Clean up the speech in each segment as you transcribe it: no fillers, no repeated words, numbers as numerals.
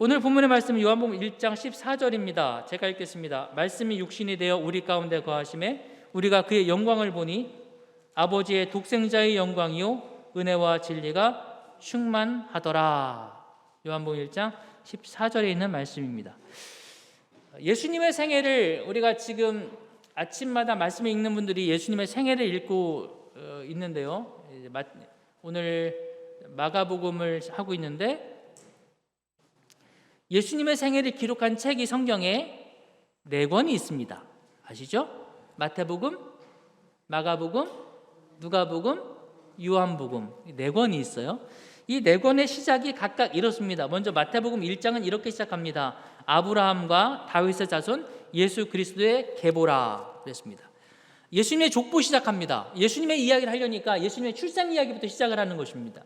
오늘 본문의 말씀은 요한복음 1장 14절입니다. 제가 읽겠습니다. 말씀이 육신이 되어 우리 가운데 거하심에 우리가 그의 영광을 보니 아버지의 독생자의 영광이요 은혜와 진리가 충만하더라. 요한복음 1장 14절에 있는 말씀입니다. 예수님의 생애를 우리가 지금 아침마다 말씀을 읽는 분들이 예수님의 생애를 읽고 있는데요. 오늘 마가복음을 하고 있는데 예수님의 생애를 기록한 책이 성경에 4권이 있습니다. 아시죠? 마태복음, 마가복음, 누가복음, 요한복음 4권이 있어요. 이 4권의 시작이 각각 이렇습니다. 먼저 마태복음 1장은 이렇게 시작합니다. 아브라함과 다윗의 자손 예수 그리스도의 계보라 그랬습니다. 예수님의 족보 시작합니다. 예수님의 이야기를 하려니까 예수님의 출생 이야기부터 시작을 하는 것입니다.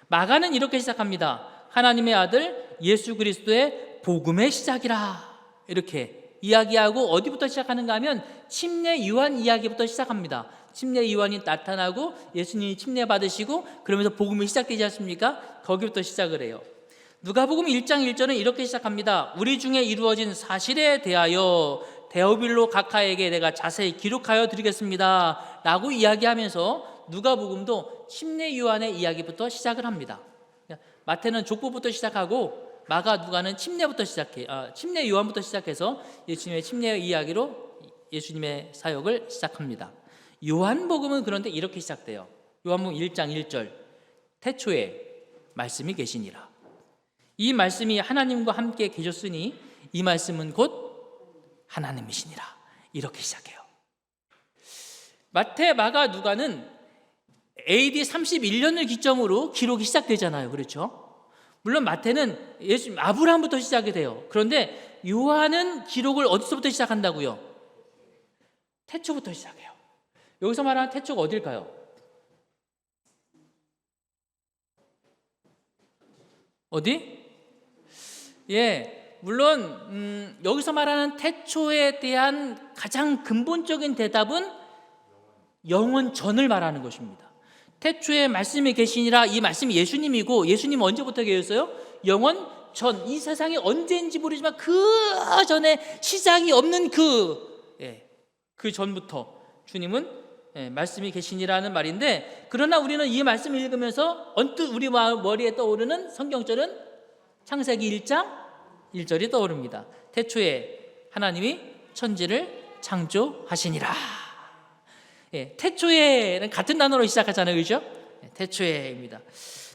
마가는 이렇게 시작합니다. 하나님의 아들 예수 그리스도의 복음의 시작이라 이렇게 이야기하고 어디부터 시작하는가 하면 침례 요한 이야기부터 시작합니다. 침례 요한이 나타나고 예수님이 침례 받으시고 그러면서 복음이 시작되지 않습니까? 거기부터 시작을 해요. 누가복음 1장 1절은 이렇게 시작합니다. 우리 중에 이루어진 사실에 대하여 데오빌로 각하에게 내가 자세히 기록하여 드리겠습니다 라고 이야기하면서 누가복음도 침례 요한의 이야기부터 시작을 합니다. 마태는 족보부터 시작하고 마가, 누가는 침례 요한부터 시작해서 예수님의 침례 이야기로 예수님의 사역을 시작합니다. 요한복음은 그런데 이렇게 시작돼요. 요한복음 1장 1절 태초에 말씀이 계시니라. 이 말씀이 하나님과 함께 계셨으니 이 말씀은 곧 하나님이시니라. 이렇게 시작해요. 마태, 마가, 누가는 AD 31년을 기점으로 기록이 시작되잖아요. 그렇죠? 물론 마태는 아브라함부터 시작이 돼요. 그런데 요한은 기록을 어디서부터 시작한다고요? 태초부터 시작해요. 여기서 말하는 태초가 어딜까요? 어디? 물론 여기서 말하는 태초에 대한 가장 근본적인 대답은 영원 전을 말하는 것입니다. 태초에 말씀이 계시니라. 이 말씀이 예수님이고 예수님은 언제부터 계셨어요? 영원 전. 이 세상이 언제인지 모르지만 그 전에 시작이 없는 그 전부터 주님은 말씀이 계시니라는 말인데, 그러나 우리는 이 말씀을 읽으면서 언뜻 우리 머리에 떠오르는 성경절은 창세기 1장 1절이 떠오릅니다. 태초에 하나님이 천지를 창조하시니라. 태초에는 같은 단어로 시작하잖아요. 그렇죠? 태초에입니다.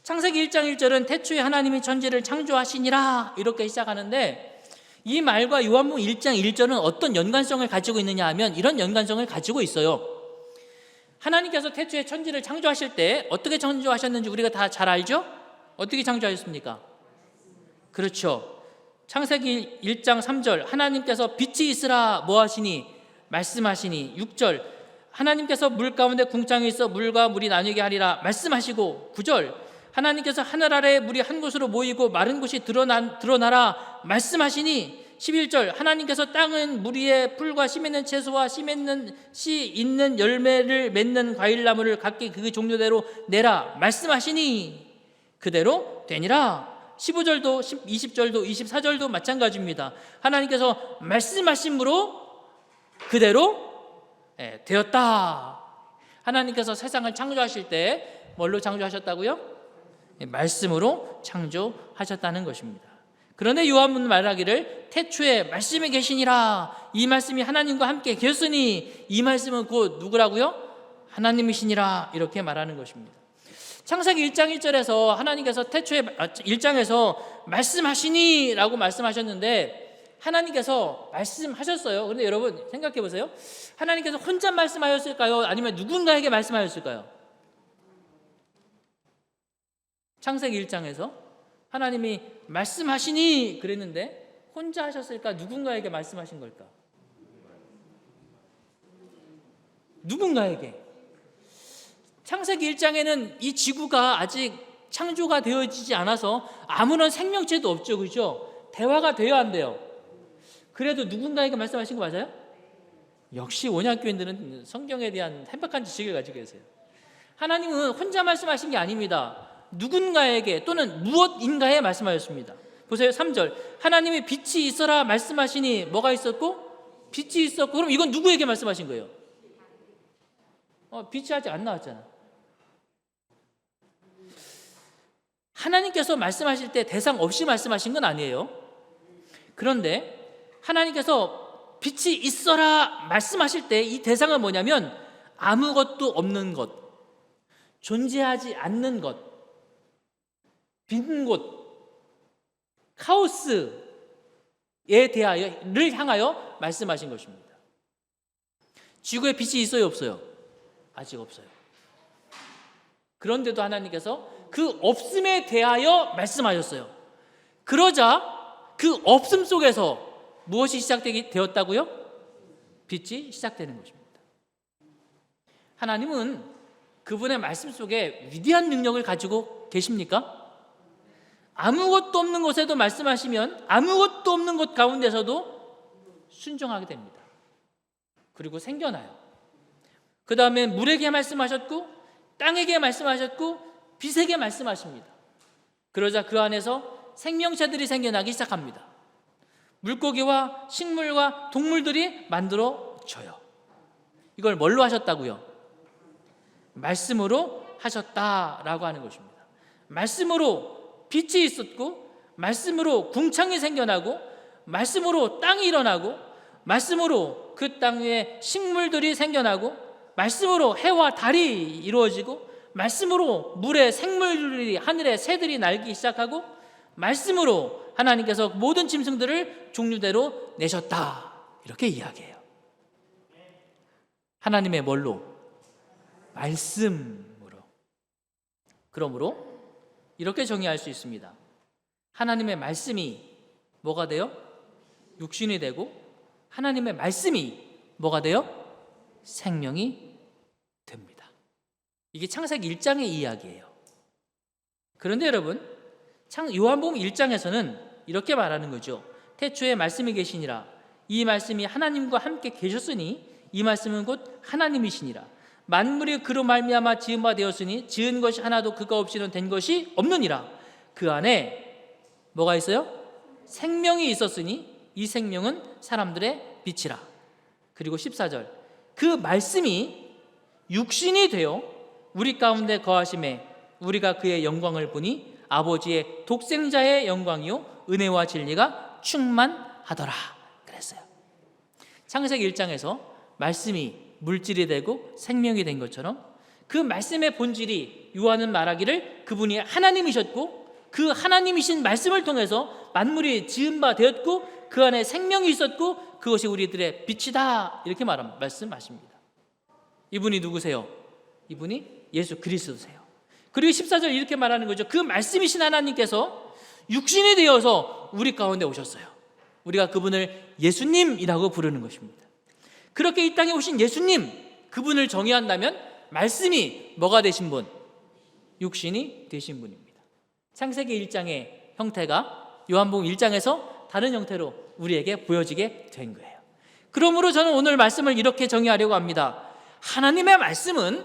창세기 1장 1절은 태초에 하나님이 천지를 창조하시니라 이렇게 시작하는데, 이 말과 요한복음 1장 1절은 어떤 연관성을 가지고 있느냐 하면 이런 연관성을 가지고 있어요. 하나님께서 태초에 천지를 창조하실 때 어떻게 창조하셨는지 우리가 다 잘 알죠? 어떻게 창조하셨습니까? 그렇죠. 창세기 1장 3절 하나님께서 빛이 있으라 뭐 하시니? 말씀하시니. 6절 하나님께서 물 가운데 궁창이 있어 물과 물이 나뉘게 하리라 말씀하시고. 9절 하나님께서 하늘 아래에 물이 한 곳으로 모이고 마른 곳이 드러나라 말씀하시니. 11절 하나님께서 땅은 물 위에 풀과 씨 맺는 채소와 씨 있는 열매를 맺는 과일나무를 각기 그 종류대로 내라 말씀하시니 그대로 되니라. 15절도 20절도 24절도 마찬가지입니다. 하나님께서 말씀하심으로 그대로 되었다. 하나님께서 세상을 창조하실 때 뭘로 창조하셨다고요? 말씀으로 창조하셨다는 것입니다. 그런데 요한은 말하기를 태초에 말씀이 계시니라. 이 말씀이 하나님과 함께 계셨으니 이 말씀은 곧 누구라고요? 하나님이시니라 이렇게 말하는 것입니다. 창세기 1장 1절에서 하나님께서 태초에 1장에서 말씀하시니 라고 말씀하셨는데 하나님께서 말씀하셨어요. 그런데 여러분 생각해 보세요. 하나님께서 혼자 말씀하셨을까요? 아니면 누군가에게 말씀하셨을까요? 창세기 1장에서 하나님이 말씀하시니 그랬는데 혼자 하셨을까? 누군가에게 말씀하신 걸까? 누군가에게. 창세기 1장에는 이 지구가 아직 창조가 되어지지 않아서 아무런 생명체도 없죠. 그렇죠? 대화가 돼야 한대요. 그래도 누군가에게 말씀하신 거 맞아요? 역시 원약교인들은 성경에 대한 해박한 지식을 가지고 계세요. 하나님은 혼자 말씀하신 게 아닙니다. 누군가에게 또는 무엇인가에 말씀하셨습니다. 보세요. 3절. 하나님이 빛이 있어라 말씀하시니 뭐가 있었고? 빛이 있었고. 그럼 이건 누구에게 말씀하신 거예요? 빛이 아직 안 나왔잖아. 하나님께서 말씀하실 때 대상 없이 말씀하신 건 아니에요. 그런데 하나님께서 빛이 있어라 말씀하실 때 이 대상은 뭐냐면 아무것도 없는 것, 존재하지 않는 것, 빈 곳, 카오스에 대하여를 향하여 말씀하신 것입니다. 지구에 빛이 있어요, 없어요? 아직 없어요. 그런데도 하나님께서 그 없음에 대하여 말씀하셨어요. 그러자 그 없음 속에서 무엇이 시작되었다고요? 빛이 시작되는 것입니다. 하나님은 그분의 말씀 속에 위대한 능력을 가지고 계십니까? 아무것도 없는 곳에도 말씀하시면 아무것도 없는 곳 가운데서도 순종하게 됩니다. 그리고 생겨나요. 그 다음에 물에게 말씀하셨고 땅에게 말씀하셨고 빛에게 말씀하십니다. 그러자 그 안에서 생명체들이 생겨나기 시작합니다. 물고기와 식물과 동물들이 만들어져요. 이걸 뭘로 하셨다고요? 말씀으로 하셨다라고 하는 것입니다. 말씀으로 빛이 있었고, 말씀으로 궁창이 생겨나고, 말씀으로 땅이 일어나고, 말씀으로 그 땅 위에 식물들이 생겨나고, 말씀으로 해와 달이 이루어지고, 말씀으로 물의 생물들이, 하늘의 새들이 날기 시작하고, 말씀으로 하나님께서 모든 짐승들을 종류대로 내셨다. 이렇게 이야기해요. 하나님의 뭘로? 말씀으로. 그러므로 이렇게 정의할 수 있습니다. 하나님의 말씀이 뭐가 돼요? 육신이 되고, 하나님의 말씀이 뭐가 돼요? 생명이 됩니다. 이게 창세기 1장의 이야기예요. 그런데 여러분, 요한복음 1장에서는 이렇게 말하는 거죠. 태초에 말씀이 계시니라. 이 말씀이 하나님과 함께 계셨으니 이 말씀은 곧 하나님이시니라. 만물이 그로 말미암아 지은 바 되었으니 지은 것이 하나도 그가 없이는 된 것이 없느니라. 그 안에 뭐가 있어요? 생명이 있었으니 이 생명은 사람들의 빛이라. 그리고 14절. 그 말씀이 육신이 되어 우리 가운데 거하심에 우리가 그의 영광을 보니 아버지의 독생자의 영광이요 은혜와 진리가 충만하더라. 그랬어요. 창세기 1장에서 말씀이 물질이 되고 생명이 된 것처럼 그 말씀의 본질이 요한은 말하기를 그분이 하나님이셨고 그 하나님이신 말씀을 통해서 만물이 지은 바 되었고 그 안에 생명이 있었고 그것이 우리들의 빛이다. 이렇게 말씀하십니다. 이분이 누구세요? 이분이 예수 그리스도세요. 그리고 14절 이렇게 말하는 거죠. 그 말씀이신 하나님께서 육신이 되어서 우리 가운데 오셨어요. 우리가 그분을 예수님이라고 부르는 것입니다. 그렇게 이 땅에 오신 예수님, 그분을 정의한다면 말씀이 뭐가 되신 분? 육신이 되신 분입니다. 창세기 1장의 형태가 요한복음 1장에서 다른 형태로 우리에게 보여지게 된 거예요. 그러므로 저는 오늘 말씀을 이렇게 정의하려고 합니다. 하나님의 말씀은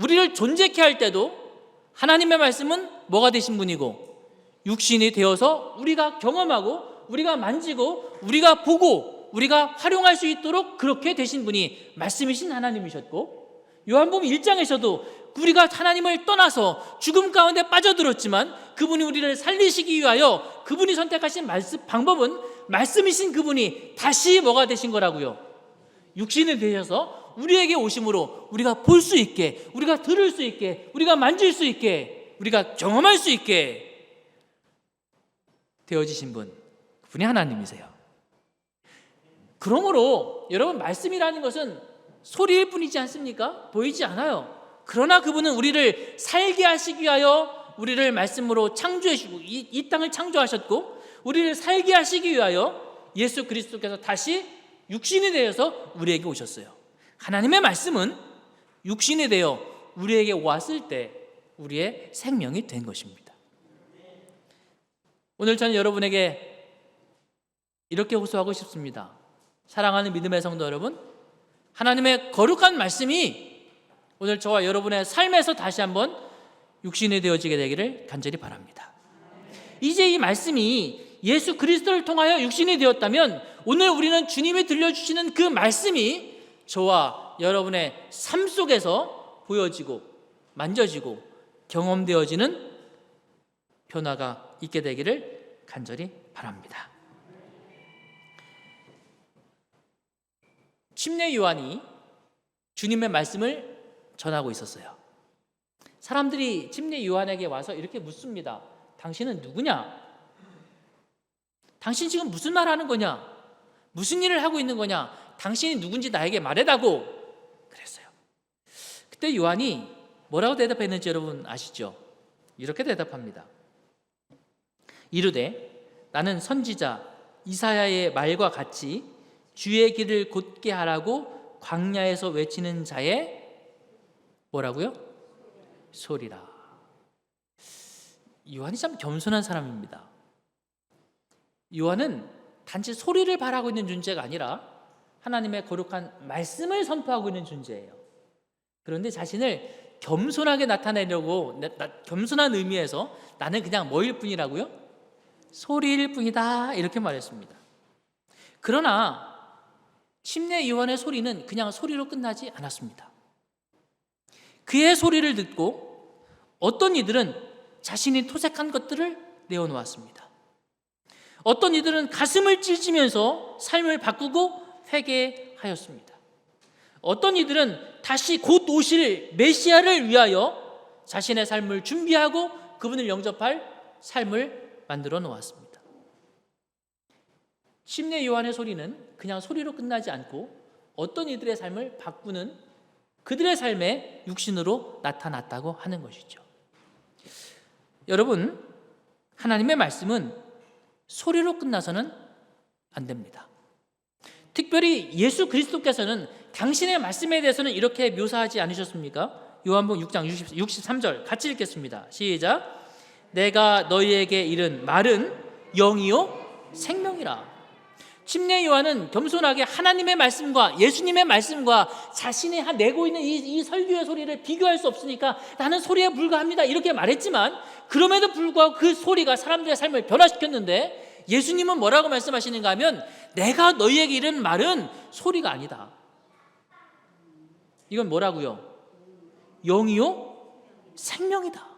우리를 존재케 할 때도 하나님의 말씀은 뭐가 되신 분이고 육신이 되어서 우리가 경험하고 우리가 만지고 우리가 보고 우리가 활용할 수 있도록 그렇게 되신 분이 말씀이신 하나님이셨고 요한복음 1장에서도 우리가 하나님을 떠나서 죽음 가운데 빠져들었지만 그분이 우리를 살리시기 위하여 그분이 선택하신 방법은 말씀이신 그분이 다시 뭐가 되신 거라고요? 육신이 되셔서 우리에게 오심으로 우리가 볼 수 있게, 우리가 들을 수 있게, 우리가 만질 수 있게, 우리가 경험할 수 있게 되어지신 분, 그분이 하나님이세요. 그러므로 여러분 말씀이라는 것은 소리일 뿐이지 않습니까? 보이지 않아요. 그러나 그분은 우리를 살게 하시기 위하여 우리를 말씀으로 창조해 주시고 이 땅을 창조하셨고 우리를 살게 하시기 위하여 예수 그리스도께서 다시 육신이 되어서 우리에게 오셨어요. 하나님의 말씀은 육신이 되어 우리에게 왔을 때 우리의 생명이 된 것입니다. 오늘 저는 여러분에게 이렇게 호소하고 싶습니다. 사랑하는 믿음의 성도 여러분, 하나님의 거룩한 말씀이 오늘 저와 여러분의 삶에서 다시 한번 육신이 되어지게 되기를 간절히 바랍니다. 이제 이 말씀이 예수 그리스도를 통하여 육신이 되었다면 오늘 우리는 주님이 들려주시는 그 말씀이 저와 여러분의 삶 속에서 보여지고 만져지고 경험되어지는 변화가 있게 되기를 간절히 바랍니다. 침례 요한이 주님의 말씀을 전하고 있었어요. 사람들이 침례 요한에게 와서 이렇게 묻습니다. 당신은 누구냐? 당신 지금 무슨 말 하는 거냐? 무슨 일을 하고 있는 거냐? 당신이 누군지 나에게 말해다고 그랬어요. 그때 요한이 뭐라고 대답했는지 여러분 아시죠? 이렇게 대답합니다. 이르되 나는 선지자 이사야의 말과 같이 주의 길을 곧게 하라고 광야에서 외치는 자의 뭐라고요? 소리라. 요한이 참 겸손한 사람입니다. 요한은 단지 소리를 바라고 있는 존재가 아니라 하나님의 거룩한 말씀을 선포하고 있는 존재예요. 그런데 자신을 겸손하게 나타내려고 겸손한 의미에서 나는 그냥 뭐일 뿐이라고요? 소리일 뿐이다 이렇게 말했습니다. 그러나 침례 요한의 소리는 그냥 소리로 끝나지 않았습니다. 그의 소리를 듣고 어떤 이들은 자신이 토색한 것들을 내어놓았습니다. 어떤 이들은 가슴을 찢으면서 삶을 바꾸고 회개하였습니다. 어떤 이들은 다시 곧 오실 메시아를 위하여 자신의 삶을 준비하고 그분을 영접할 삶을 만들어 놓았습니다. 침례 요한의 소리는 그냥 소리로 끝나지 않고 어떤 이들의 삶을 바꾸는 그들의 삶에 육신으로 나타났다고 하는 것이죠. 여러분, 하나님의 말씀은 소리로 끝나서는 안 됩니다. 특별히 예수 그리스도께서는 당신의 말씀에 대해서는 이렇게 묘사하지 않으셨습니까? 요한복음 6장 63절 같이 읽겠습니다. 시작. 내가 너희에게 이른 말은 영이요 생명이라. 침례 요한은 겸손하게 하나님의 말씀과 예수님의 말씀과 자신이 내고 있는 이 설교의 소리를 비교할 수 없으니까 나는 소리에 불과합니다 이렇게 말했지만 그럼에도 불구하고 그 소리가 사람들의 삶을 변화시켰는데 예수님은 뭐라고 말씀하시는가 하면 내가 너희에게 이른 말은 소리가 아니다. 이건 뭐라고요? 영이요 생명이다.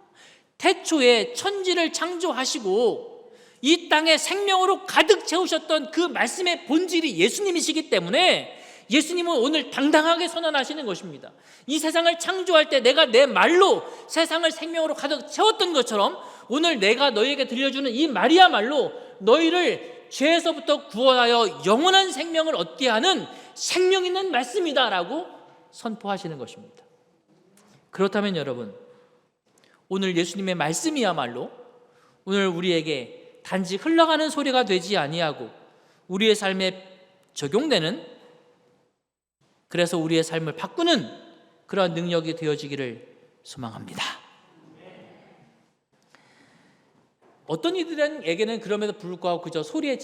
태초에 천지를 창조하시고 이 땅에 생명으로 가득 채우셨던 그 말씀의 본질이 예수님이시기 때문에 예수님은 오늘 당당하게 선언하시는 것입니다. 이 세상을 창조할 때 내가 내 말로 세상을 생명으로 가득 채웠던 것처럼 오늘 내가 너희에게 들려주는 이 말이야말로 너희를 죄에서부터 구원하여 영원한 생명을 얻게 하는 생명 있는 말씀이다라고 선포하시는 것입니다. 그렇다면 여러분, 오늘 예수님의 말씀이야말로 오늘 우리에게 단지 흘러가는 소리가 되지 아니하고 우리의 삶에 적용되는, 그래서 우리의 삶을 바꾸는 그러한 능력이 되어지기를 소망합니다. 어떤 이들에게는 그럼에도 불구하고 그저 소리에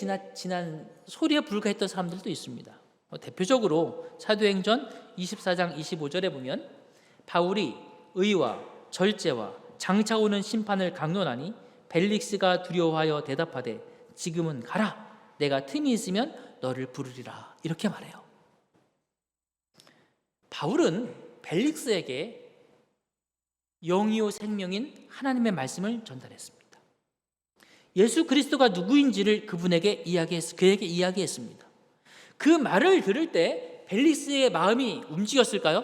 소리에 불과했던 사람들도 있습니다. 대표적으로 사도행전 24장 25절에 보면 바울이 의와 절제와 장차 오는 심판을 강론하니 벨릭스가 두려워하여 대답하되 지금은 가라. 내가 틈이 있으면 너를 부르리라. 이렇게 말해요. 바울은 벨릭스에게 영이요 생명인 하나님의 말씀을 전달했습니다. 예수 그리스도가 누구인지를 그에게 이야기했습니다. 그 말을 들을 때 벨릭스의 마음이 움직였을까요?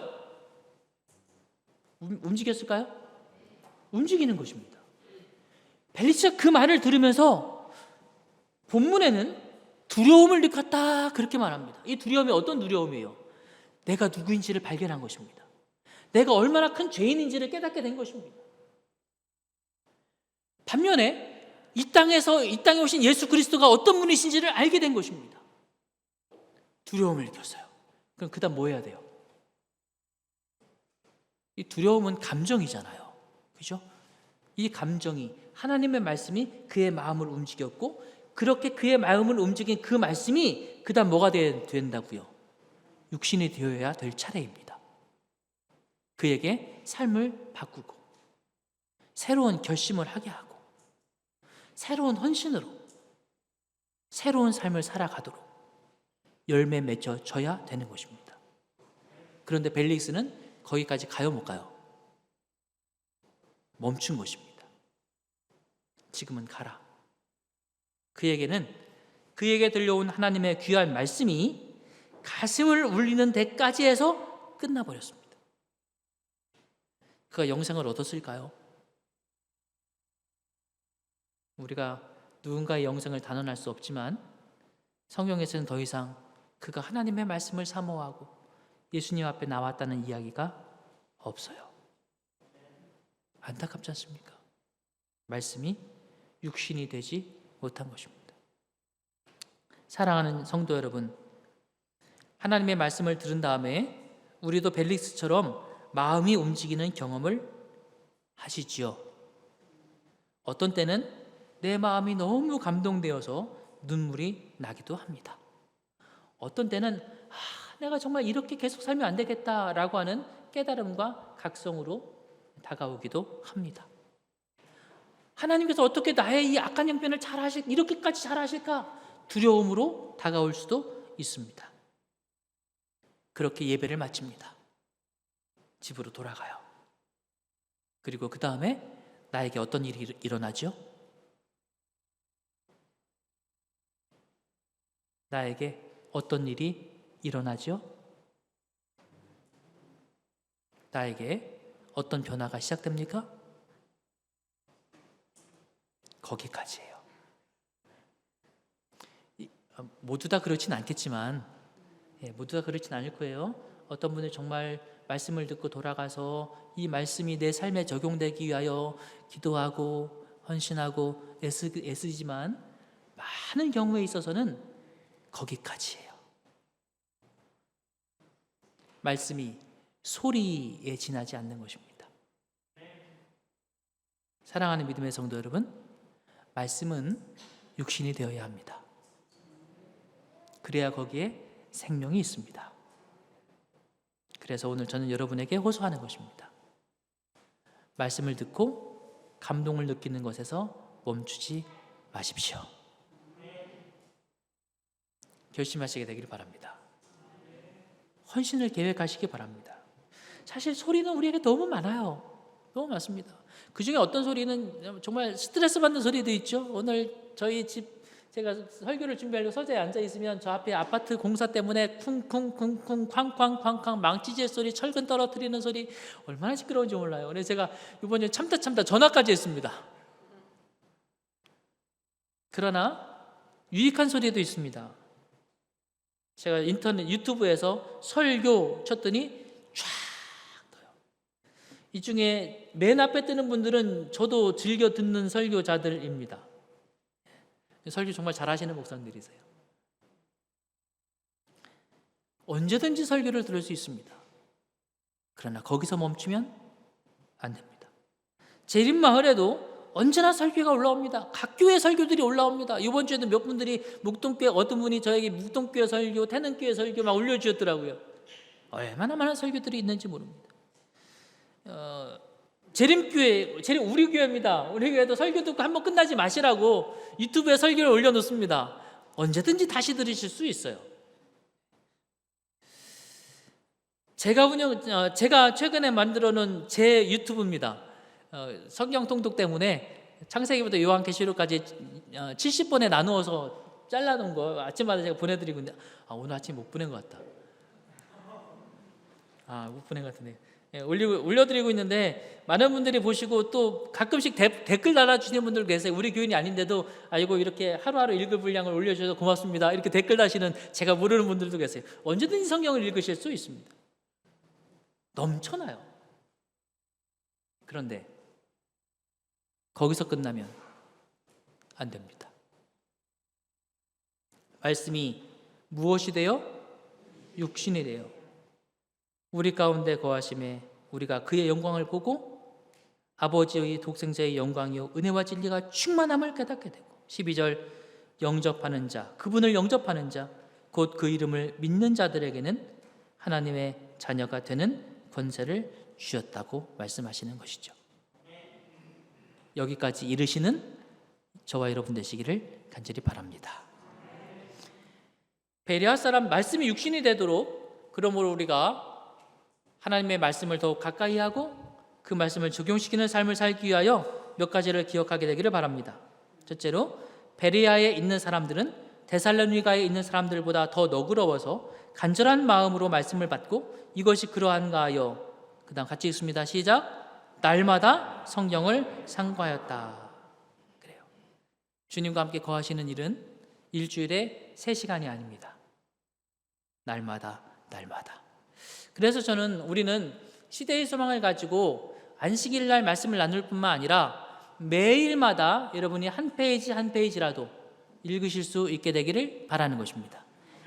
움직이는 것입니다. 벨릭스가 그 말을 들으면서 본문에는 두려움을 느꼈다 그렇게 말합니다. 이 두려움이 어떤 두려움이에요? 내가 누구인지를 발견한 것입니다. 내가 얼마나 큰 죄인인지를 깨닫게 된 것입니다. 반면에 이 땅에 오신 예수 그리스도가 어떤 분이신지를 알게 된 것입니다. 두려움을 느꼈어요. 그럼 그다음 뭐 해야 돼요? 이 두려움은 감정이잖아요. 그죠? 이 감정이 하나님의 말씀이 그의 마음을 움직였고 그렇게 그의 마음을 움직인 그 말씀이 그다음 뭐가 된다고요? 육신이 되어야 될 차례입니다. 그에게 삶을 바꾸고 새로운 결심을 하게 하고 새로운 헌신으로 새로운 삶을 살아가도록 열매 맺어져야 되는 것입니다. 그런데 벨릭스는 거기까지 가요, 못 가요? 멈춘 것입니다. 지금은 가라. 그에게 들려온 하나님의 귀한 말씀이 가슴을 울리는 데까지 해서 끝나버렸습니다. 그가 영생을 얻었을까요? 우리가 누군가의 영생을 단언할 수 없지만 성경에서는 더 이상 그가 하나님의 말씀을 사모하고 예수님 앞에 나왔다는 이야기가 없어요. 안타깝지 않습니까? 말씀이 육신이 되지 못한 것입니다. 사랑하는 성도 여러분, 하나님의 말씀을 들은 다음에 우리도 벨릭스처럼 마음이 움직이는 경험을 하시지요. 어떤 때는 내 마음이 너무 감동되어서 눈물이 나기도 합니다. 어떤 때는 내가 정말 이렇게 계속 살면 안 되겠다라고 하는 깨달음과 각성으로 다가오기도 합니다. 하나님께서 어떻게 나의 이 악한 형편을 이렇게까지 잘하실까? 두려움으로 다가올 수도 있습니다. 그렇게 예배를 마칩니다. 집으로 돌아가요. 그리고 그 다음에 나에게 어떤 일이 일어나죠? 나에게 어떤 일이 일어나죠? 나에게 어떤 변화가 시작됩니까? 거기까지예요. 모두 다 그렇진 않겠지만, 모두 다 그렇진 않을 거예요. 어떤 분은 정말 말씀을 듣고 돌아가서 이 말씀이 내 삶에 적용되기 위하여 기도하고 헌신하고 애쓰지만 많은 경우에 있어서는 거기까지예요. 말씀이 소리에 지나지 않는 것입니다. 사랑하는 믿음의 성도 여러분, 말씀은 육신이 되어야 합니다. 그래야 거기에 생명이 있습니다. 그래서 오늘 저는 여러분에게 호소하는 것입니다. 말씀을 듣고 감동을 느끼는 것에서 멈추지 마십시오. 결심하시게 되기를 바랍니다. 헌신을 계획하시기 바랍니다. 사실 소리는 우리에게 너무 많아요. 너무 많습니다. 그 중에 어떤 소리는 정말 스트레스 받는 소리도 있죠. 오늘 저희 집 제가 설교를 준비하려고 서재에 앉아 있으면 저 앞에 아파트 공사 때문에 쿵쿵쿵쿵 쾅쾅쾅쾅 망치질 소리, 철근 떨어뜨리는 소리 얼마나 시끄러운지 몰라요. 그래서 제가 이번에 참다 전화까지 했습니다. 그러나 유익한 소리도 있습니다. 제가 유튜브에서 설교 쳤더니 쫙 떠요. 이 중에 맨 앞에 뜨는 분들은 저도 즐겨 듣는 설교자들입니다. 설교 정말 잘하시는 목사님들이세요. 언제든지 설교를 들을 수 있습니다. 그러나 거기서 멈추면 안 됩니다. 재림마을에도 언제나 설교가 올라옵니다. 각 교회 설교들이 올라옵니다. 이번 주에도 몇 분들이 묵동교회, 어떤 분이 저에게 묵동교회 설교, 태능교회 설교 막 올려주셨더라고요. 얼마나 많은 설교들이 있는지 모릅니다. 우리 교회입니다. 우리 교회도 설교 듣고 한번 끝나지 마시라고 유튜브에 설교를 올려놓습니다. 언제든지 다시 들으실 수 있어요. 제가 최근에 만들어놓은 제 유튜브입니다. 성경 통독 때문에 창세기부터 요한계시록까지 70번에 나누어서 잘라놓은 거 아침마다 제가 보내드리고 있는데 오늘 아침 못 보낸 것 같다. 못 보낸 것 같은데 올려드리고 있는데 많은 분들이 보시고 또 가끔씩 댓글 달아주시는 분들 계세요. 우리 교인이 아닌데도 이거 이렇게 하루하루 읽을 분량을 올려주셔서 고맙습니다. 이렇게 댓글 다시는 제가 모르는 분들도 계세요. 언제든지 성경을 읽으실 수 있습니다. 넘쳐나요. 그런데 거기서 끝나면 안 됩니다. 말씀이 무엇이 되어? 육신이 되어 우리 가운데 거하심에 우리가 그의 영광을 보고 아버지의 독생자의 영광이요 은혜와 진리가 충만함을 깨닫게 되고 12절 영접하는 자, 그분을 영접하는 자, 곧 그 이름을 믿는 자들에게는 하나님의 자녀가 되는 권세를 주셨다고 말씀하시는 것이죠. 여기까지 이르시는 저와 여러분 되시기를 간절히 바랍니다. 베레아 사람 말씀이 육신이 되도록, 그러므로 우리가 하나님의 말씀을 더욱 가까이 하고 그 말씀을 적용시키는 삶을 살기 위하여 몇 가지를 기억하게 되기를 바랍니다. 첫째로, 베레아에 있는 사람들은 데살로니가에 있는 사람들보다 더 너그러워서 간절한 마음으로 말씀을 받고 이것이 그러한가 하여, 그 다음 같이 읽습니다. 시작. 날마다 성경을 상고하였다. 그래요. 주님과 함께 거하시는 일은 일주일에 3시간이 아닙니다. 날마다. 그래서 우리는 시대의 소망을 가지고 안식일 날 말씀을 나눌 뿐만 아니라 매일마다 여러분이 한 페이지 한 페이지라도 읽으실 수 있게 되기를 바라는 것입니다.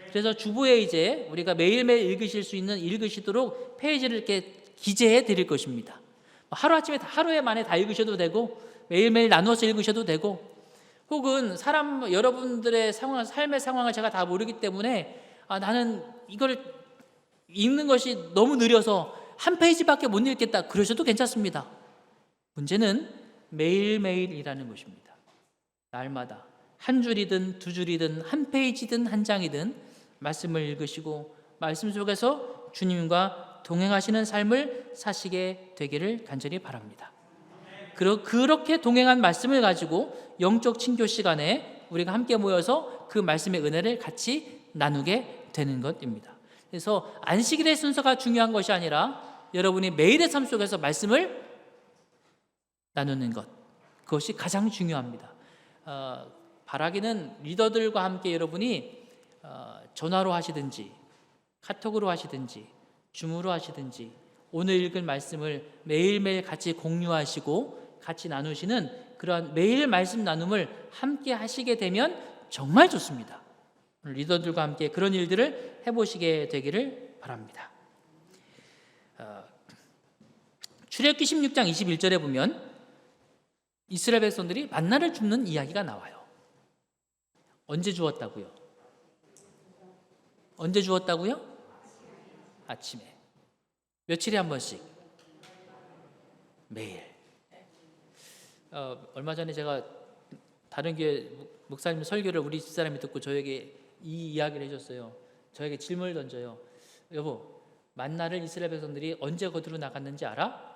그래서 주보에 이제 우리가 매일매일 읽으시도록 페이지를 이렇게 기재해 드릴 것입니다. 하루에 만에 다 읽으셔도 되고 매일매일 나누어서 읽으셔도 되고, 혹은 여러분들의 삶의 상황을 제가 다 모르기 때문에 나는 이걸 읽는 것이 너무 느려서 한 페이지밖에 못 읽겠다, 그러셔도 괜찮습니다. 문제는 매일매일이라는 것입니다. 날마다 한 줄이든 두 줄이든 한 페이지든 한 장이든 말씀을 읽으시고 말씀 속에서 주님과 동행하시는 삶을 사시게 되기를 간절히 바랍니다. 그렇게 동행한 말씀을 가지고 영적 친교 시간에 우리가 함께 모여서 그 말씀의 은혜를 같이 나누게 되는 것입니다. 그래서 안식일의 순서가 중요한 것이 아니라 여러분이 매일의 삶 속에서 말씀을 나누는 것, 그것이 가장 중요합니다. 바라기는 리더들과 함께 여러분이 전화로 하시든지 카톡으로 하시든지 줌으로 하시든지 오늘 읽을 말씀을 매일매일 같이 공유하시고 같이 나누시는 그러한 매일 말씀 나눔을 함께 하시게 되면 정말 좋습니다. 오늘 리더들과 함께 그런 일들을 해보시게 되기를 바랍니다. 출애굽기 16장 21절에 보면 이스라엘 백성들이 만나를 줍는 이야기가 나와요. 언제 주었다고요? 아침에. 며칠에 한 번씩? 매일. 얼마 전에 제가 다른 교회 목사님 설교를 우리 집사람이 듣고 저에게 이 이야기를 해줬어요. 저에게 질문을 던져요. 여보, 만나를 이스라엘 백성들이 언제 거두러 나갔는지 알아?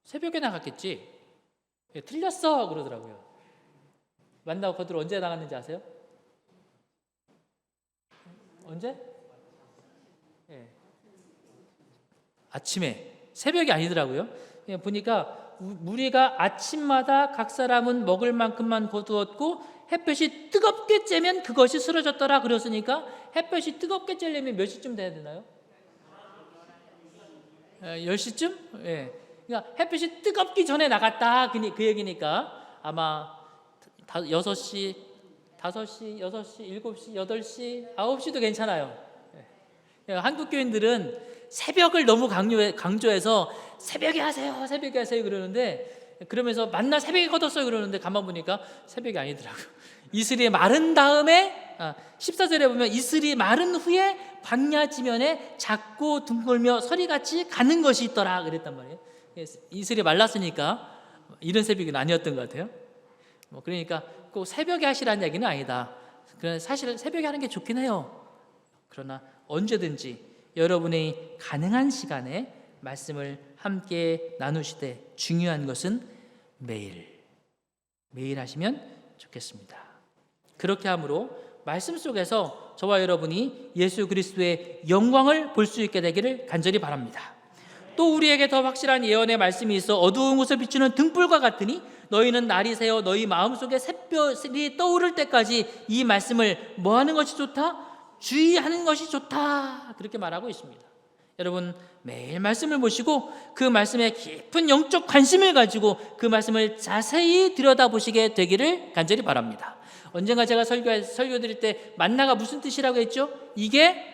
새벽에 나갔겠지. 틀렸어 그러더라고요. 만나 거두러 언제 나갔는지 아세요? 언제? 아침에. 새벽이 아니더라고요. 보니까 무리가 아침마다 각 사람은 먹을 만큼만 거두었고 햇볕이 뜨겁게 쬐면 그것이 쓰러졌더라 그랬으니까 햇볕이 뜨겁게 쬐려면 몇 시쯤 돼야 되나요? 10시쯤? 그러니까 햇빛이 뜨겁기 전에 나갔다 그 얘기니까 아마 6시, 5시, 6시, 7시, 8시, 9시도 괜찮아요. 한국 교인들은 새벽을 너무 강조해서 새벽에 하세요 그러는데, 그러면서 만나 새벽에 걷었어요 그러는데 가만 보니까 새벽이 아니더라고요. 이슬이 마른 다음에 14절에 보면 이슬이 마른 후에 광야 지면에 작고 둥글며 서리같이 가는 것이 있더라 그랬단 말이에요. 이슬이 말랐으니까 이런 새벽은 아니었던 것 같아요. 그러니까 꼭 새벽에 하시라는 얘기는 아니다. 사실 새벽에 하는 게 좋긴 해요. 그러나 언제든지 여러분의 가능한 시간에 말씀을 함께 나누시되 중요한 것은 매일 하시면 좋겠습니다. 그렇게 함으로 말씀 속에서 저와 여러분이 예수 그리스도의 영광을 볼 수 있게 되기를 간절히 바랍니다. 또 우리에게 더 확실한 예언의 말씀이 있어 어두운 곳을 비추는 등불과 같으니 너희는 날이 새어 너희 마음속에 샛별이 떠오를 때까지 이 말씀을 뭐 하는 것이 좋다? 주의하는 것이 좋다. 그렇게 말하고 있습니다. 여러분 매일 말씀을 보시고 그 말씀에 깊은 영적 관심을 가지고 그 말씀을 자세히 들여다보시게 되기를 간절히 바랍니다. 언젠가 제가 설교 드릴 때 만나가 무슨 뜻이라고 했죠? 이게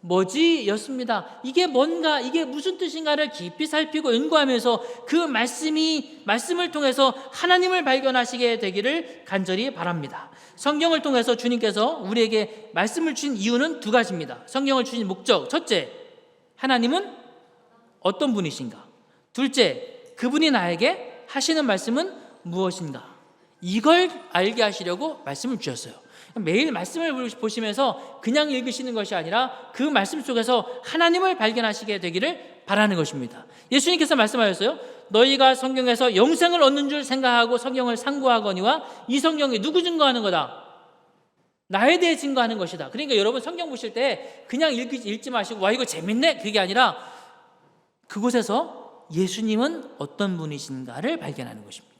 뭐지? 였습니다. 이게 뭔가, 이게 무슨 뜻인가를 깊이 살피고 연구하면서 그 말씀을 통해서 하나님을 발견하시게 되기를 간절히 바랍니다. 성경을 통해서 주님께서 우리에게 말씀을 주신 이유는 두 가지입니다. 성경을 주신 목적, 첫째, 하나님은 어떤 분이신가? 둘째, 그분이 나에게 하시는 말씀은 무엇인가? 이걸 알게 하시려고 말씀을 주셨어요. 매일 말씀을 보시면서 그냥 읽으시는 것이 아니라 그 말씀 속에서 하나님을 발견하시게 되기를 바라는 것입니다. 예수님께서 말씀하셨어요. 너희가 성경에서 영생을 얻는 줄 생각하고 성경을 상고하거니와 이 성경이 누구 증거하는 거다? 나에 대해 증거하는 것이다. 그러니까 여러분 성경 보실 때 그냥 읽지 마시고 와 이거 재밌네 그게 아니라 그곳에서 예수님은 어떤 분이신가를 발견하는 것입니다.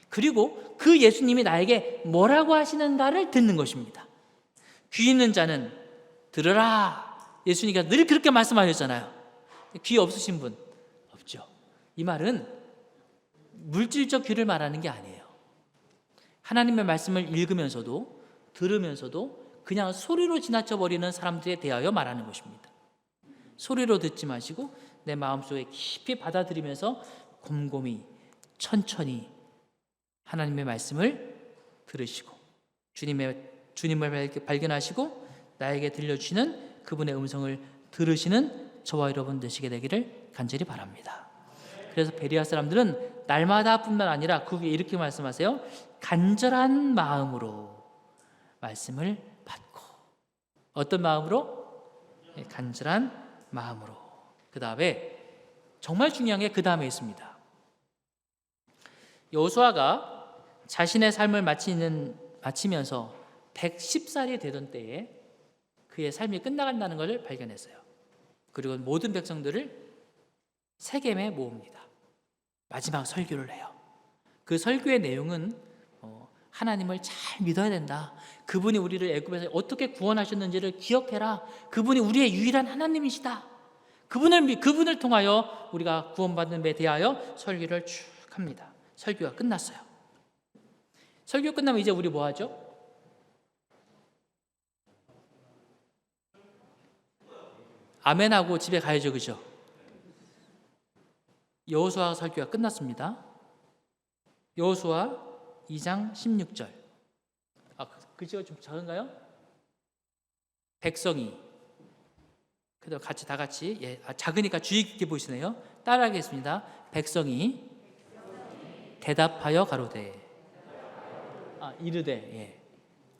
그리고 그 예수님이 나에게 뭐라고 하시는가를 듣는 것입니다. 귀 있는 자는 들으라. 예수님께서 늘 그렇게 말씀하셨잖아요. 귀 없으신 분 없죠. 이 말은 물질적 귀를 말하는 게 아니에요. 하나님의 말씀을 읽으면서도 들으면서도 그냥 소리로 지나쳐 버리는 사람들에 대하여 말하는 것입니다. 소리로 듣지 마시고 내 마음속에 깊이 받아들이면서 곰곰이 천천히 하나님의 말씀을 들으시고 주님을 발견하시고 나에게 들려주시는 그분의 음성을 들으시는 저와 여러분 되시게 되기를 간절히 바랍니다. 그래서 베레아 사람들은 날마다 뿐만 아니라 그 위에 이렇게 말씀하세요. 간절한 마음으로 말씀을 받고. 어떤 마음으로? 간절한 마음으로. 그 다음에 정말 중요한 게 그 다음에 있습니다. 여호수아가 자신의 삶을 마치면서 110살이 되던 때에 그의 삶이 끝나간다는 것을 발견했어요. 그리고 모든 백성들을 세겜에 모읍니다. 마지막 설교를 해요. 그 설교의 내용은 하나님을 잘 믿어야 된다. 그분이 우리를 애굽에서 어떻게 구원하셨는지를 기억해라. 그분이 우리의 유일한 하나님이시다. 그분을 통하여 우리가 구원받는 데 대하여 설교를 쭉 합니다. 설교가 끝났어요. 설교 끝나면 이제 우리 뭐 하죠? 아멘하고 집에 가야죠, 그죠? 여호수아 설교가 끝났습니다. 여호수아 2장 16절. 글씨가 좀 작은가요? 백성이. 그래도 다 같이. 작으니까 주의 깊게 보시네요. 따라하겠습니다. 백성이 대답하여 가로되. 이르되.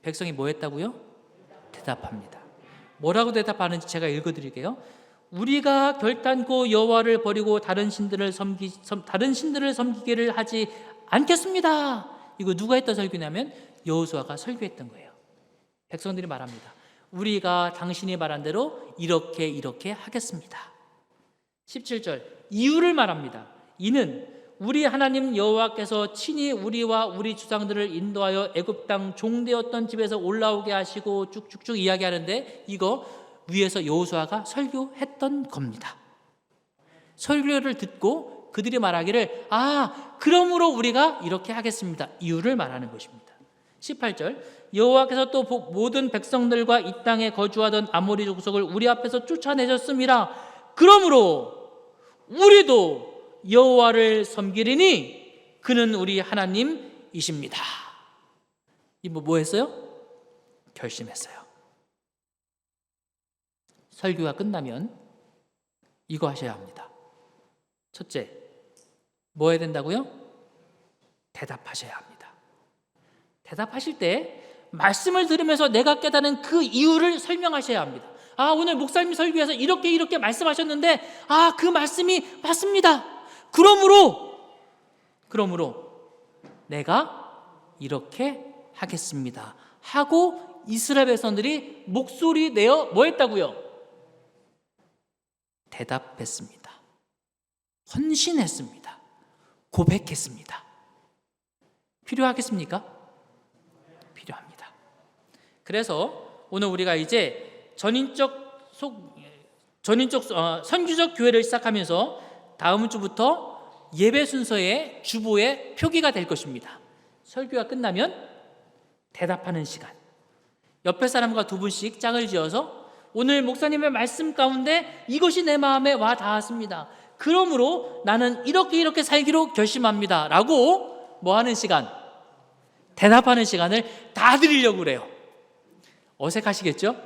백성이 뭐 했다고요? 대답합니다. 뭐라고 대답하는지 제가 읽어드릴게요. 우리가 결단코 여호와를 버리고 다른 신들을 섬기기를 하지 않겠습니다. 이거 누가 했던 설교냐면 여호수아가 설교했던 거예요. 백성들이 말합니다. 우리가 당신이 말한 대로 이렇게 하겠습니다. 17절 이유를 말합니다. 이는 우리 하나님 여호와께서 친히 우리와 우리 주상들을 인도하여 애굽 땅 종되었던 집에서 올라오게 하시고 쭉쭉쭉 이야기하는데 이거 위에서 여호수아가 설교했던 겁니다. 설교를 듣고 그들이 말하기를 그러므로 우리가 이렇게 하겠습니다. 이유를 말하는 것입니다. 18절 여호와께서 또 모든 백성들과 이 땅에 거주하던 아모리 족속을 우리 앞에서 쫓아내셨음이라. 그러므로 우리도 여호와를 섬기리니 그는 우리 하나님이십니다. 이 뭐 했어요? 결심했어요. 설교가 끝나면 이거 하셔야 합니다. 첫째, 뭐 해야 된다고요? 대답하셔야 합니다. 대답하실 때 말씀을 들으면서 내가 깨닫는 그 이유를 설명하셔야 합니다. 오늘 목사님 설교에서 이렇게 말씀하셨는데 그 말씀이 맞습니다. 그러므로 내가 이렇게 하겠습니다 하고 이스라엘 백성들이 목소리 내어 뭐 했다고요? 대답했습니다. 헌신했습니다. 고백했습니다. 필요하겠습니까? 필요합니다. 그래서 오늘 우리가 이제 선교적 교회를 시작하면서 다음 주부터 예배 순서의 주보의 표기가 될 것입니다. 설교가 끝나면 대답하는 시간. 옆에 사람과 두 분씩 짝을 지어서 오늘 목사님의 말씀 가운데 이것이 내 마음에 와 닿았습니다. 그러므로 나는 이렇게 살기로 결심합니다. 라고 뭐 하는 시간? 대답하는 시간을 다 드리려고 그래요. 어색하시겠죠?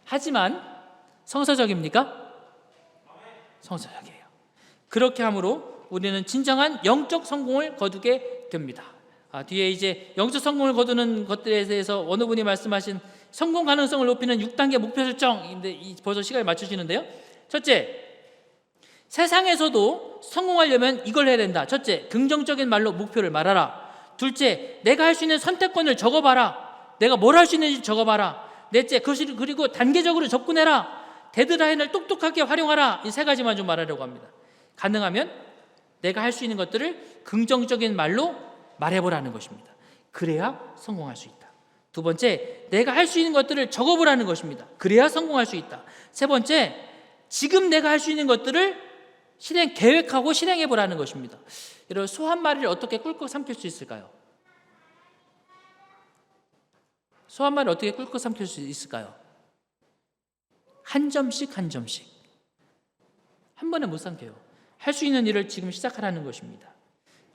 하지만 성서적입니까? 성서적이에요. 그렇게 함으로 우리는 진정한 영적 성공을 거두게 됩니다. 뒤에 이제 영적 성공을 거두는 것들에 대해서 어느 분이 말씀하신 성공 가능성을 높이는 6단계 목표 설정인데 벌써 시간이 맞춰지는데요. 첫째, 세상에서도 성공하려면 이걸 해야 된다. 첫째, 긍정적인 말로 목표를 말하라. 둘째, 내가 할 수 있는 선택권을 적어봐라. 내가 뭘 할 수 있는지 적어봐라. 넷째, 그리고 단계적으로 접근해라. 데드라인을 똑똑하게 활용하라. 이 세 가지만 좀 말하려고 합니다. 가능하면 내가 할 수 있는 것들을 긍정적인 말로 말해보라는 것입니다. 그래야 성공할 수 있다. 두 번째, 내가 할 수 있는 것들을 적어보라는 것입니다. 그래야 성공할 수 있다. 세 번째, 지금 내가 할 수 있는 것들을 계획하고 실행해보라는 것입니다. 여러분, 소 한 마리를 어떻게 꿀꺽 삼킬 수 있을까요? 소 한 마리를 어떻게 꿀꺽 삼킬 수 있을까요? 한 점씩 한 점씩. 한 번에 못 삼켜요. 할 수 있는 일을 지금 시작하라는 것입니다.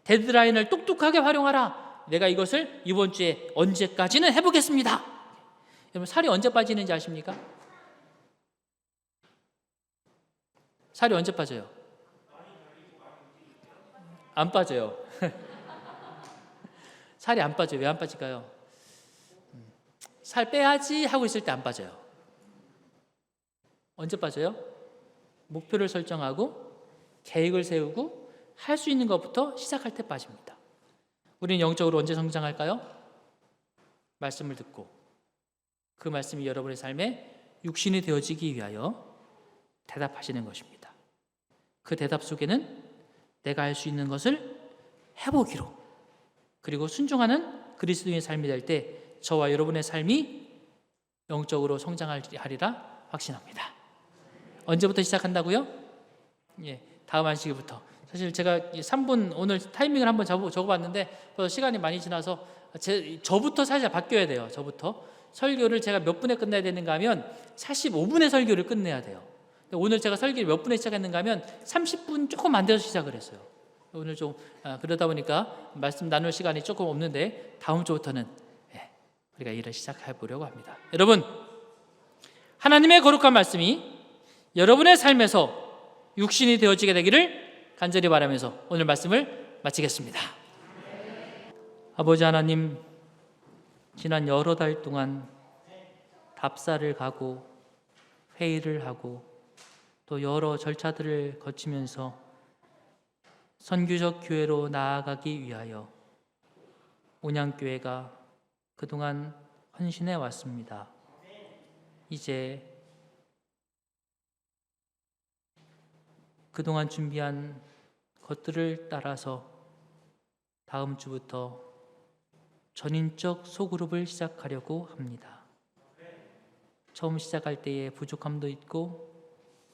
데드라인을 똑똑하게 활용하라. 내가 이것을 이번 주에 언제까지는 해보겠습니다. 여러분, 살이 언제 빠지는지 아십니까? 살이 언제 빠져요? 안 빠져요. 살이 안 빠져요. 왜 안 빠질까요? 살 빼야지 하고 있을 때 안 빠져요. 언제 빠져요? 목표를 설정하고 계획을 세우고 할 수 있는 것부터 시작할 때 빠집니다. 우리는 영적으로 언제 성장할까요? 말씀을 듣고 그 말씀이 여러분의 삶에 육신이 되어지기 위하여 대답하시는 것입니다. 그 대답 속에는 내가 할 수 있는 것을 해보기로, 그리고 순종하는 그리스도인의 삶이 될 때 저와 여러분의 삶이 영적으로 성장하리라 확신합니다. 언제부터 시작한다고요? 다음 안식일부터. 사실 제가 3분 오늘 타이밍을 한번 적어봤는데 벌써 시간이 많이 지나서 저부터 사실 바뀌어야 돼요. 저부터 설교를 제가 몇 분에 끝내야 되는가 하면 45분에 설교를 끝내야 돼요. 오늘 제가 설교를 몇 분에 시작했는가 하면 30분 조금 안 돼서 시작을 했어요. 오늘 좀 그러다 보니까 말씀 나눌 시간이 조금 없는데 다음 주부터는 우리가 일을 시작해 보려고 합니다. 여러분, 하나님의 거룩한 말씀이 여러분의 삶에서 육신이 되어지게 되기를 간절히 바라면서 오늘 말씀을 마치겠습니다. 아버지 하나님, 지난 여러 달 동안 답사를 가고 회의를 하고 또 여러 절차들을 거치면서 선교적 교회로 나아가기 위하여 온양교회가 그동안 헌신해 왔습니다. 이제 그동안 준비한 것들을 따라서 다음 주부터 전인적 소그룹을 시작하려고 합니다. 처음 시작할 때에 부족함도 있고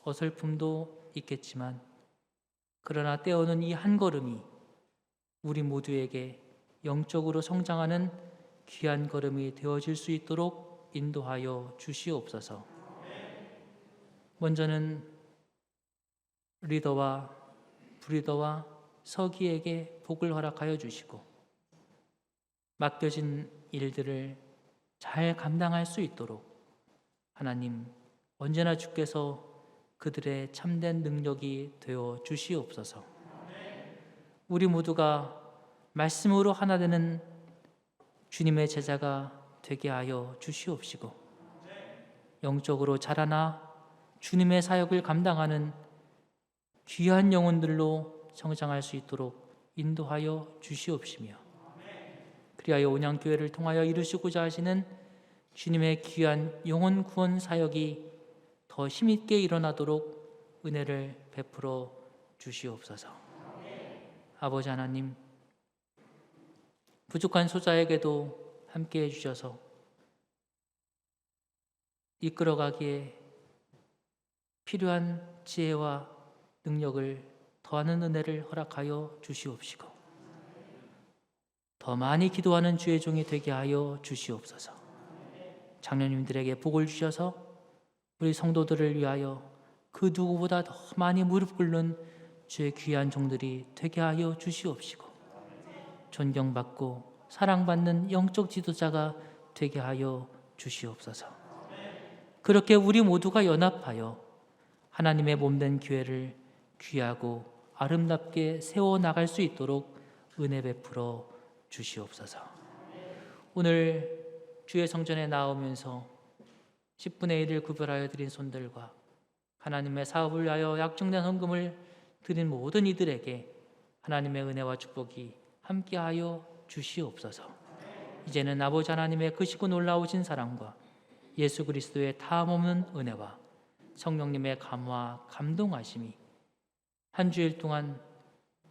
어설픔도 있겠지만 그러나 떼어놓은 이 한 걸음이 우리 모두에게 영적으로 성장하는 귀한 걸음이 되어질 수 있도록 인도하여 주시옵소서. 먼저는 리더와 브리더와 서기에게 복을 허락하여 주시고 맡겨진 일들을 잘 감당할 수 있도록 하나님 언제나 주께서 그들의 참된 능력이 되어 주시옵소서. 우리 모두가 말씀으로 하나 되는 주님의 제자가 되게 하여 주시옵시고 영적으로 자라나 주님의 사역을 감당하는 귀한 영혼들로 성장할 수 있도록 인도하여 주시옵시며 그리하여 온양교회를 통하여 이루시고자 하시는 주님의 귀한 영혼 구원 사역이 더 힘있게 일어나도록 은혜를 베풀어 주시옵소서. 아버지 하나님, 부족한 소자에게도 함께해 주셔서 이끌어가기에 필요한 지혜와 능력을 더하는 은혜를 허락하여 주시옵시고 더 많이 기도하는 주의 종이 되게 하여 주시옵소서. 장로님들에게 복을 주셔서 우리 성도들을 위하여 그 누구보다 더 많이 무릎 꿇는 주의 귀한 종들이 되게 하여 주시옵시고 존경받고 사랑받는 영적 지도자가 되게 하여 주시옵소서. 그렇게 우리 모두가 연합하여 하나님의 몸된 교회를 귀하고 아름답게 세워나갈 수 있도록 은혜 베풀어 주시옵소서. 오늘 주의 성전에 나오면서 10분의 1을 구별하여 드린 손들과 하나님의 사업을 위하여 약정된 헌금을 드린 모든 이들에게 하나님의 은혜와 축복이 함께하여 주시옵소서. 이제는 아버지 하나님의 크시고 놀라우신 사랑과 예수 그리스도의 다함없는 은혜와 성령님의 감화 감동하심이 한 주일 동안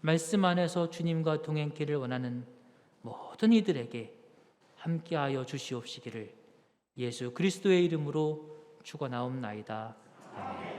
말씀 안에서 주님과 동행길을 원하는 모든 이들에게 함께하여 주시옵시기를 예수 그리스도의 이름으로 축원하옵나이다. 아멘.